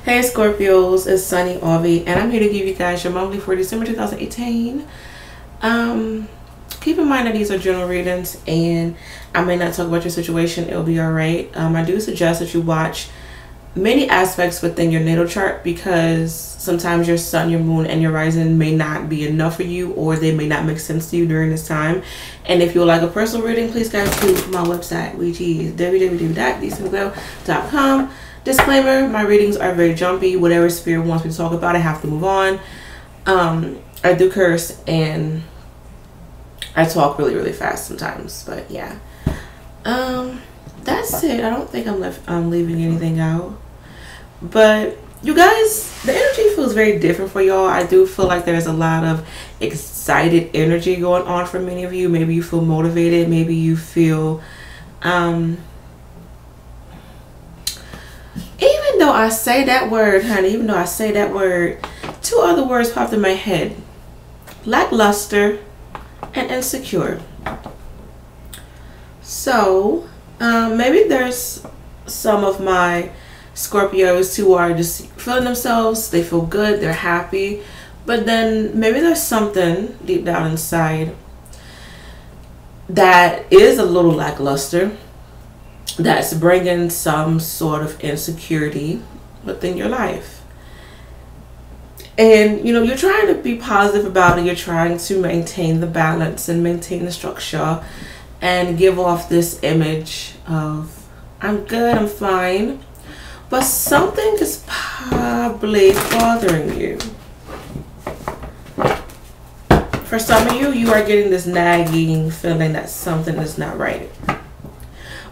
Hey Scorpios, it's Sunny Avi, and I'm here to give you guys your monthly for December 2018. Keep in mind that these are general readings, and I may not talk about your situation. It'll be alright. I do suggest that you watch many aspects within your natal chart, because sometimes your sun, your moon, and your rising may not be enough for you, or they may not make sense to you during this time. And if you would like a personal reading, please go to my website, which is www.decentglow.com. Disclaimer, my readings are very jumpy. Whatever spirit wants me to talk about, I have to move on. I do curse and I talk really fast sometimes, but yeah. That's it. I don't think I'm leaving anything out. But you guys, the energy feels very different for y'all. I do feel like there's a lot of excited energy going on for many of you. Maybe you feel motivated. Maybe you feel even though I say that word, honey, even though I say that word, two other words popped in my head: lackluster and insecure. So maybe there's some of my Scorpios who are just feeling themselves. They feel good, they're happy, but then maybe there's something deep down inside that is a little lackluster, that's bringing some sort of insecurity within your life. And you know, you're trying to be positive about it. You're trying to maintain the balance and maintain the structure and give off this image of I'm good, I'm fine, but something is probably bothering you. For some of you, you are getting this nagging feeling that something is not right.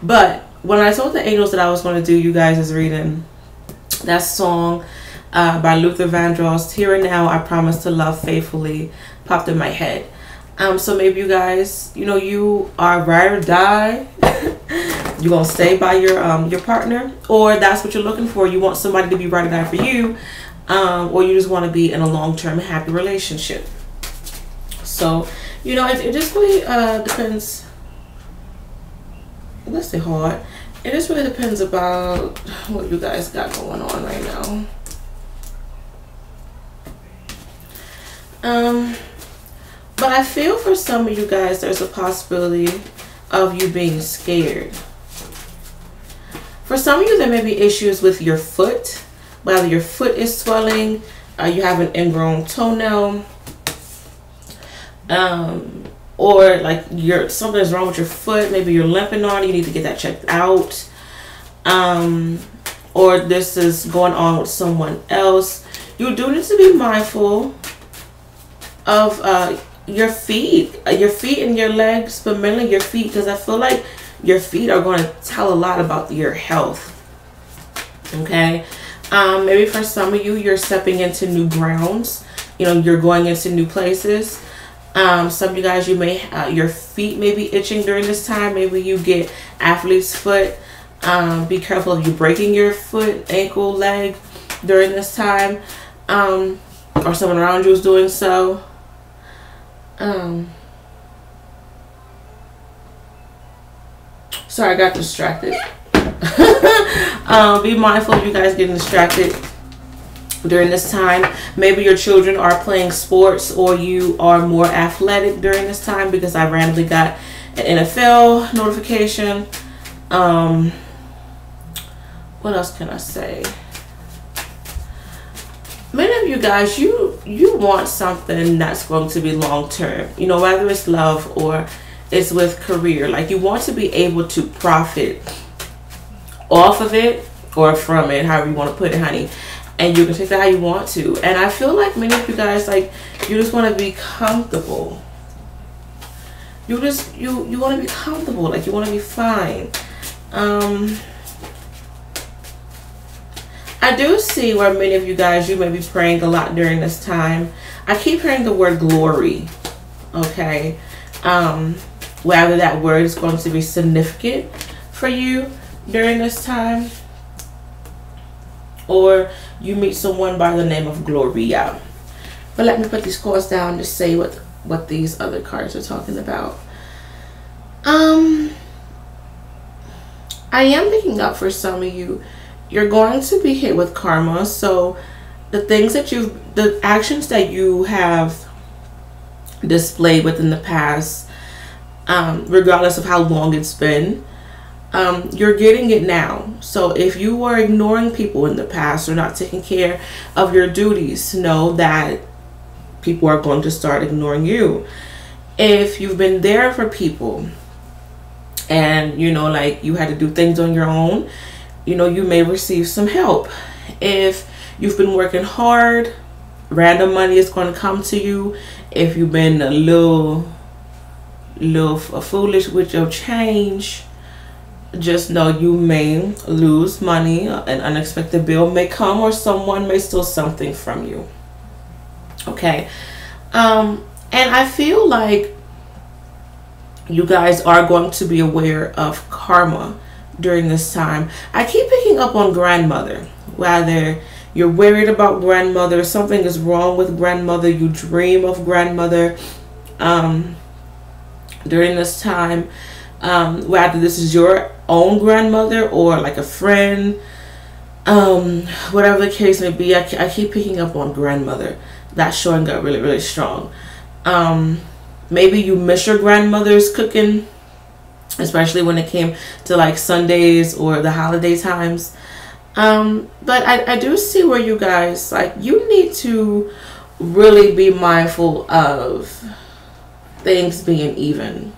But when I told the angels that I was going to do you guys' reading, that song by Luther Vandross, Here and Now, I Promise to Love Faithfully, popped in my head. So maybe you guys, you know, you are ride or die. You're going to stay by your partner, or that's what you're looking for. You want somebody to be ride or die for you, or you just want to be in a long-term happy relationship. So, you know, it just really depends. Let's say hard. It just really depends about what you guys got going on right now. But I feel for some of you guys there's a possibility of you being scared. For some of you, there may be issues with your foot, whether your foot is swelling, you have an ingrown toenail, or like something's wrong with your foot. Maybe you're limping on it, you need to get that checked out. Or this is going on with someone else. You do need to be mindful of your feet and your legs, but mainly your feet, because I feel like your feet are going to tell a lot about your health. Okay. Maybe for some of you, you're stepping into new grounds. You know, you're going into new places. Some of you guys, you may your feet may be itching during this time. Maybe you get athlete's foot. Be careful of you breaking your foot, ankle, leg during this time, or someone around you is doing so. Sorry, I got distracted. Be mindful of you guys getting distracted during this time. Maybe your children are playing sports, or you are more athletic during this time, because I randomly got an NFL notification. What else can I say? Many of you guys, you want something that's going to be long term, you know, whether it's love or it's with career. Like, you want to be able to profit off of it or from it, however you want to put it, honey. And you can take that how you want to. And I feel like many of you guys, like, you just want to be comfortable. You want to be comfortable, like you want to be fine. I do see where many of you guys, you may be praying a lot during this time. I keep hearing the word glory. Okay. Whether that word is going to be significant for you during this time, or you meet someone by the name of Gloria. But let me put these cards down to say what these other cards are talking about. I am picking up for some of you, you're going to be hit with karma. So the actions that you have displayed within the past, regardless of how long it's been, you're getting it now. So if you were ignoring people in the past or not taking care of your duties, know that people are going to start ignoring you. If you've been there for people and, you know, like you had to do things on your own, you know, you may receive some help. If you've been working hard, random money is going to come to you. If you've been a little foolish with your change, just know you may lose money. An unexpected bill may come, or someone may steal something from you. Okay. And I feel like you guys are going to be aware of karma during this time. I keep picking up on grandmother. Whether you're worried about grandmother, something is wrong with grandmother, you dream of grandmother during this time, whether this is your own grandmother or like a friend, whatever the case may be, I keep picking up on grandmother. That's showing up really, really strong. Maybe you miss your grandmother's cooking, especially when it came to like Sundays or the holiday times. But I do see where you guys, like, you need to really be mindful of things being even.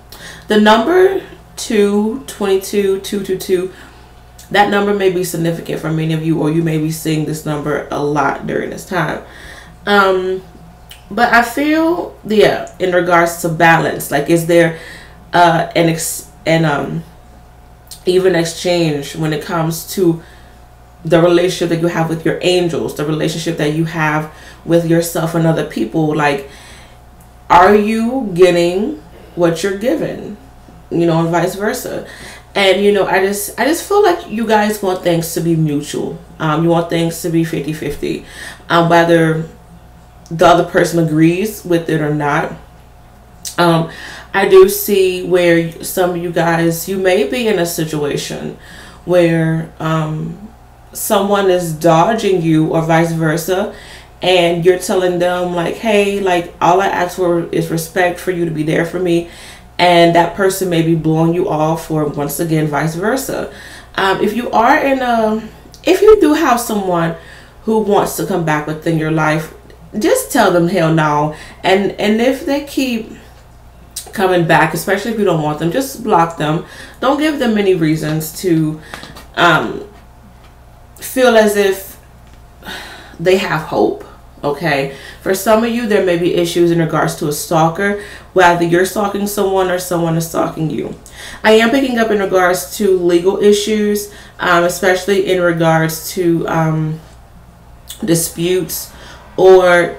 The number 222, that number may be significant for many of you, or you may be seeing this number a lot during this time. But I feel, yeah, in regards to balance, like, is there an even exchange when it comes to the relationship that you have with your angels, the relationship that you have with yourself and other people? Like, are you getting what you're given, you know, and vice versa? And, you know, I just feel like you guys want things to be mutual. You want things to be 50-50, whether the other person agrees with it or not. I do see where some of you guys, you may be in a situation where someone is dodging you or vice versa, and you're telling them like, hey, like, all I ask for is respect, for you to be there for me, and that person may be blowing you off, or once again vice versa. If you are if you do have someone who wants to come back within your life, just tell them hell no. And if they keep coming back, especially if you don't want them, just block them. Don't give them any reasons to feel as if they have hope. Okay, for some of you, there may be issues in regards to a stalker, whether you're stalking someone or someone is stalking you. I am picking up in regards to legal issues, especially in regards to disputes or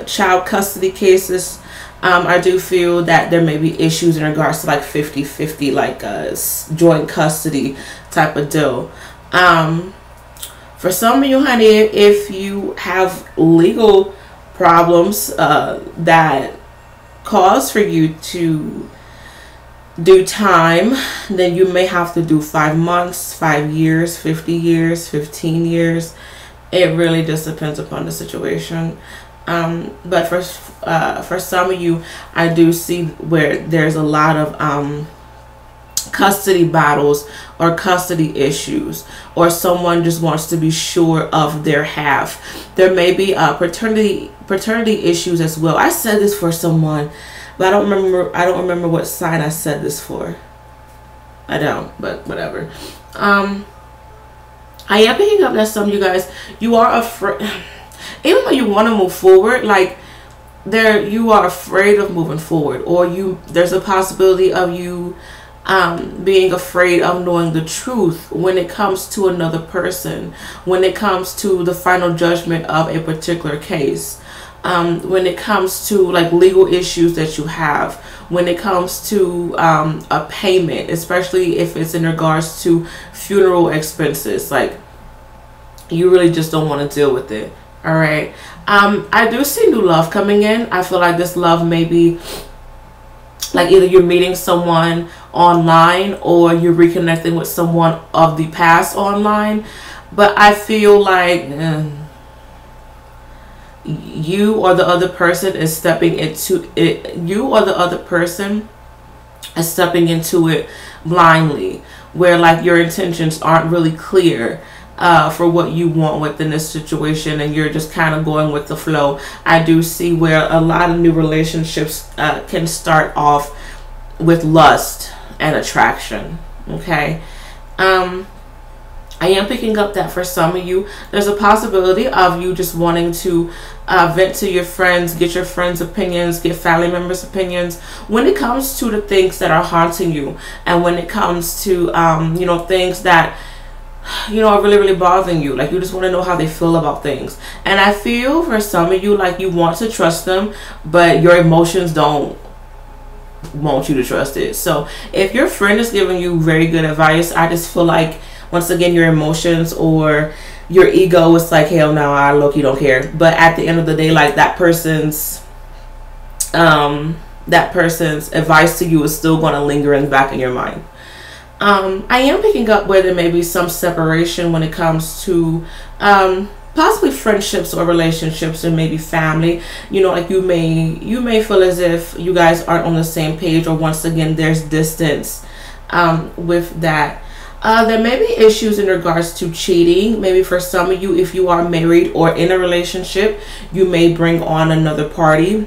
child custody cases. I do feel that there may be issues in regards to like 50-50, like a joint custody type of deal. For some of you, honey, if you have legal problems that cause for you to do time, then you may have to do 5 months, 5 years, 50 years, 15 years. It really just depends upon the situation. But for some of you, I do see where there's a lot of custody battles or custody issues, or someone just wants to be sure of their half. There may be paternity issues as well. I said this for someone, but I don't remember what sign I said this for. I don't, but whatever. I am picking up that some of you guys, you are afraid, even though you want to move forward, like, you are afraid of moving forward, or there's a possibility of you being afraid of knowing the truth when it comes to another person, when it comes to the final judgment of a particular case, when it comes to like legal issues that you have, when it comes to a payment, especially if it's in regards to funeral expenses. Like, you really just don't want to deal with it. All right. I do see new love coming in. I feel like this love may be like either you're meeting someone online or you're reconnecting with someone of the past online. but I feel like you or the other person is stepping into it. You or the other person is stepping into it blindly, where like your intentions aren't really clear for what you want within this situation, and you're just kind of going with the flow. I do see where a lot of new relationships can start off with lust and attraction. Okay. I am picking up that for some of you, there's a possibility of you just wanting to vent to your friends, get your friends' opinions, get family members' opinions when it comes to the things that are haunting you, and when it comes to things that are really, really bothering you. Like, you just want to know how they feel about things. And I feel for some of you like you want to trust them, but your emotions don't want you to trust it. So if your friend is giving you very good advice, I just feel like, once again, your emotions or your ego is like, hell no, I low-key don't care. But at the end of the day, like, that person's advice to you is still going to linger in the back of your mind. I am picking up where there may be some separation when it comes to possibly friendships or relationships, and maybe family. Like, you may feel as if you guys aren't on the same page, or once again there's distance with that. There may be issues in regards to cheating. Maybe for some of you, if you are married or in a relationship, you may bring on another party,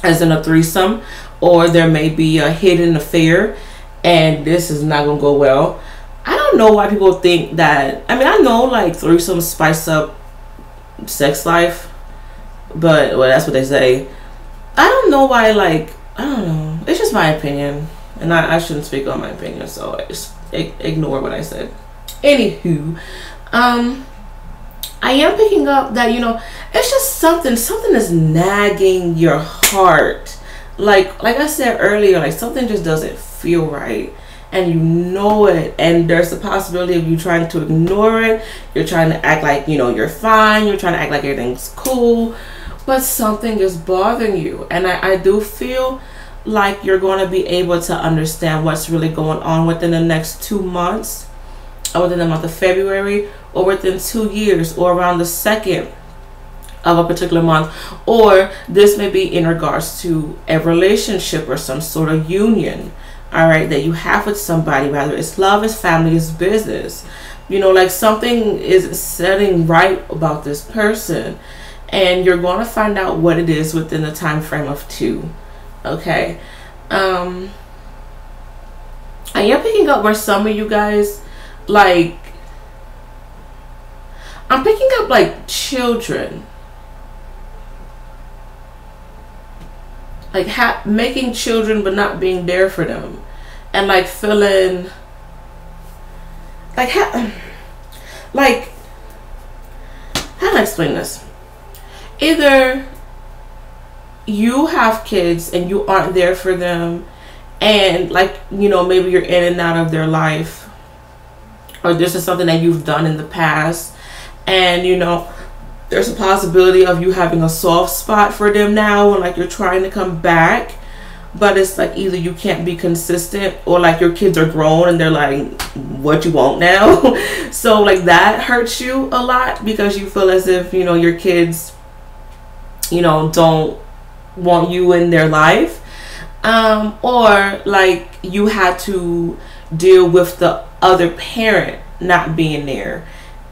as in a threesome, or there may be a hidden affair, and this is not going to go well. I don't know why people think that. I mean, I know like threesomes spice up sex life, but well, that's what they say. I don't know why, like, I don't know. It's just my opinion, and I shouldn't speak on my opinion, so I just ignore what I said. Anywho, I am picking up that, it's just something is nagging your heart. Like I said earlier, like, something just doesn't feel right, and you know it, and there's a possibility of you trying to ignore it. You're trying to act like, you're fine. You're trying to act like everything's cool, but something is bothering you. And I do feel like you're going to be able to understand what's really going on within the next 2 months, or within the month of February, or within 2 years, or around the 2nd of a particular month. Or this may be in regards to a relationship or some sort of union, all right, that you have with somebody, whether it's love, it's family, it's business. Like, something is setting right about this person, and you're going to find out what it is within the time frame of 2. Okay. I am picking up where some of you guys, like, I'm picking up like children, like making children but not being there for them, and like feeling like like, how do I explain this? Either you have kids and you aren't there for them, and like, maybe you're in and out of their life, or this is something that you've done in the past, and there's a possibility of you having a soft spot for them now, and like you're trying to come back, but it's like either you can't be consistent, or like your kids are grown and they're like, what you want now? So like, that hurts you a lot, because you feel as if your kids don't want you in their life, or like you had to deal with the other parent not being there,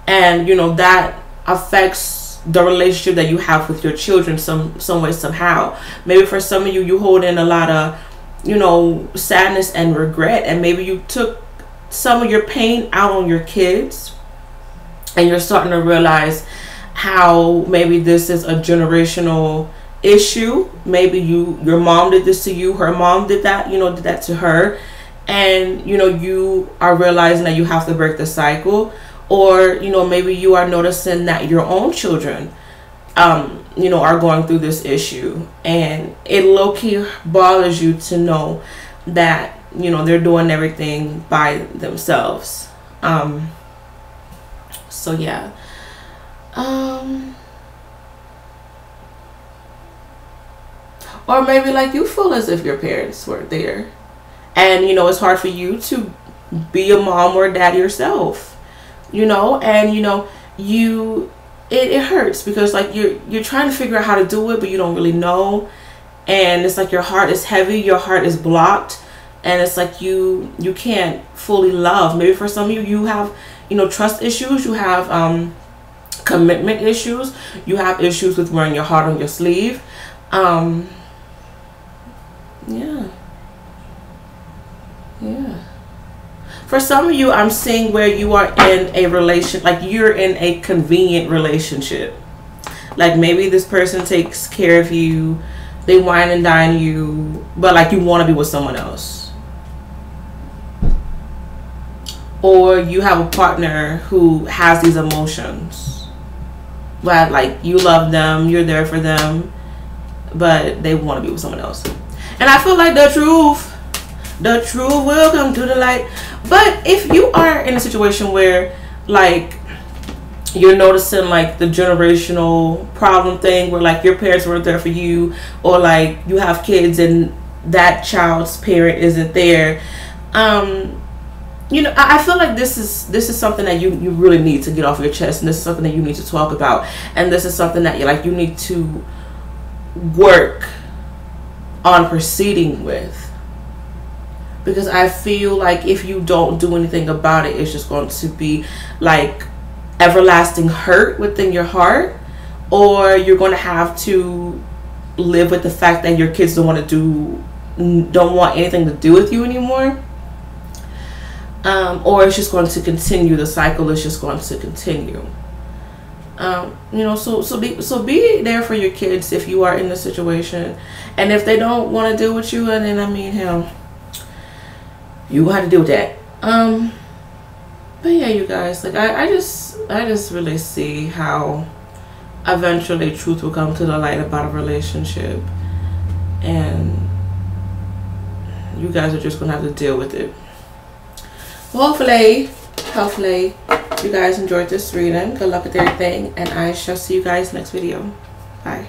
and that affects the relationship that you have with your children some way, somehow. Maybe for some of you, you hold in a lot of sadness and regret, and maybe you took some of your pain out on your kids, and you're starting to realize how maybe this is a generational issue. Maybe your mom did this to you, her mom did that, did that to her, and you are realizing that you have to break the cycle. Or maybe you are noticing that your own children are going through this issue, and it low-key bothers you to know that they're doing everything by themselves. So yeah. Or maybe like you feel as if your parents weren't there, and it's hard for you to be a mom or a dad yourself. you know, and you know, it hurts because like you're trying to figure out how to do it, but you don't really know, and it's like your heart is heavy, your heart is blocked, and it's like you can't fully love. Maybe for some of you, you have, you know, trust issues, you have commitment issues, you have issues with wearing your heart on your sleeve. Yeah. For some of you, I'm seeing where you are in a relation, like you're in a convenient relationship. Like maybe this person takes care of you, they wine and dine you, but like you want to be with someone else. Or you have a partner who has these emotions, but like you love them, you're there for them, but they want to be with someone else. And I feel like the truth will come to the light. But if you are in a situation where like you're noticing like the generational problem thing, where like your parents weren't there for you, or like you have kids and that child's parent isn't there, you know, I feel like this is something that you really need to get off your chest, and this is something that you need to talk about, and this is something that you need to work on proceeding with. Because I feel like if you don't do anything about it, it's just going to be like everlasting hurt within your heart, or you're going to have to live with the fact that your kids don't want anything to do with you anymore, or it's just going to continue. The cycle is just going to continue. You know, so be there for your kids if you are in this situation, and if they don't want to deal with you, and then I mean, hell, you have to deal with that. But yeah, you guys, like I just really see how eventually truth will come to the light about a relationship, and you guys are just gonna have to deal with it. Well, hopefully you guys enjoyed this reading. Good luck with everything, and I shall see you guys next video. Bye.